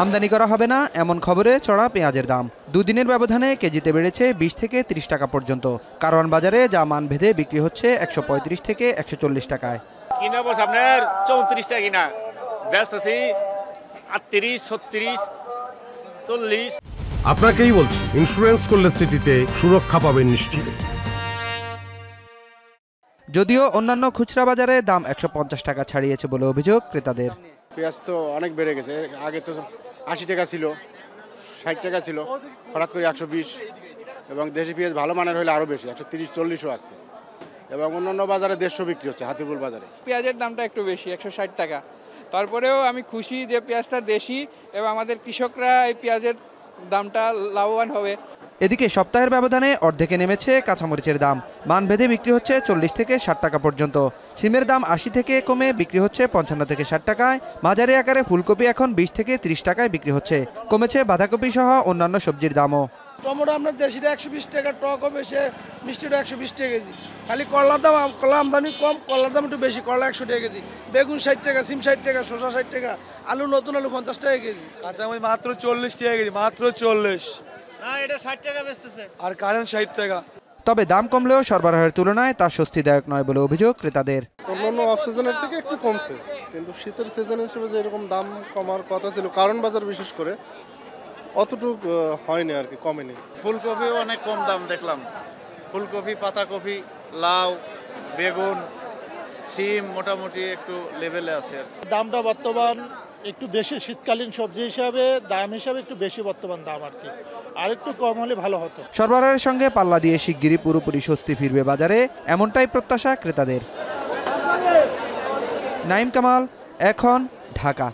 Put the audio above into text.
আমদানি করা হবে না এমন খবরে চড়া পেঁয়াজের দাম দুদিনের ব্যবধানে কেজিতে বেড়েছে 20 থেকে 30 টাকা পর্যন্ত। কারওয়ান বাজারে যা মান ভেদে বিক্রি হচ্ছে 135 থেকে 140 টাকায়। কিনা বস আপনার 34 টাকা কিনা, ব্যস্ত আছি 38, 36, 40। আপনাকেই বলছি, ইন্স্যুরেন্স করলে সিটিতে সুরক্ষা পাবেন নিশ্চিত। যদিও অন্যান্য খুচরা বাজারে দাম 150 টাকা ছাড়িয়েছে বলে অভিযোগ ক্রেতাদের। পেঁয়াজ তো অনেক বেড়ে গেছে, আগে তো 80 টাকা ছিল, 60 টাকা ছিল, হঠাৎ করে 120। এবং দেশি পেঁয়াজ ভালো মানের হলে আরও বেশি, 130-140ও আছে। এবং অন্যান্য বাজারে 150 বিক্রি হচ্ছে, হাতিপুর বাজারে। পেঁয়াজের দামটা একটু বেশি, 160 টাকা। তারপরেও আমি খুশি যে পেঁয়াজটা দেশি এবং আমাদের কৃষকরা এই পেঁয়াজের দামটা লাভবান হবে। এদিকে সপ্তাহের ব্যবধানে অর্ধেকে নেমেছে কাঁচামরিচের দাম। মানভেদে বিক্রি হচ্ছে 40 থেকে 60 টাকা পর্যন্ত। সিমের দাম 80 থেকে কমে বিক্রি হচ্ছে 55 থেকে 60 টাকায়। মাঝারি আকারে ফুলকপি এখন 20 থেকে 30 টাকায় বিক্রি হচ্ছে। কমেছে বাঁধাকপি সহ অন্যান্য সবজির দামও। টমেটো আপনার দেশিটা 120 টাকা, টকও বেশি, মিষ্টিটা 120 টাকা কেজি। খালি করলার দাম, করলা আমদানি কম, করলার দাম একটু বেশি, করলা 100 টাকা কেজি। বেগুন 60 টাকা, সিম 60 টাকা, শসা 60 টাকা, আলু নতুন আলু 50 টাকা কেজি। কাঁচামরিচ মাত্র 40 টাকা কেজি, মাত্র 40। না, এটা 60 টাকা বেচতেছে। আর কারেন্ট 60 টাকা। তবে দাম কমলেও সরবরাহের তুলনায় তা স্বস্তিদায়ক নয় বলে অভিযোগ ক্রেতাদের। অন্যান্য অফ সিজনের থেকে একটু কমছে, কিন্তু শীতের সিজন হিসেবে যে এরকম দাম কমার কথা ছিল কারণ বাজার বিশেষ করে অতটুক হয়নি আর কি, কমেনি। ফুলকপিও অনেক কম দাম দেখলাম। ফুলকপি, পাতাকপি, লাউ, বেগুন, সিম মোটামুটি একটু লেভেলে আছে। দামটা বর্তমান একটু বেশি, শীতকালীন সবজি হিসাবে দাম হিসাবে একটু বেশি বর্তমান দাম আর কি, আর একটু কম হলে ভালো হতো। সরবরাহের সঙ্গে পাল্লা দিয়ে শিগগিরই পুরোপুরি স্বস্তি ফিরবে বাজারে, এমনটাই প্রত্যাশা ক্রেতাদের। নাইম কামাল, এখন, ঢাকা।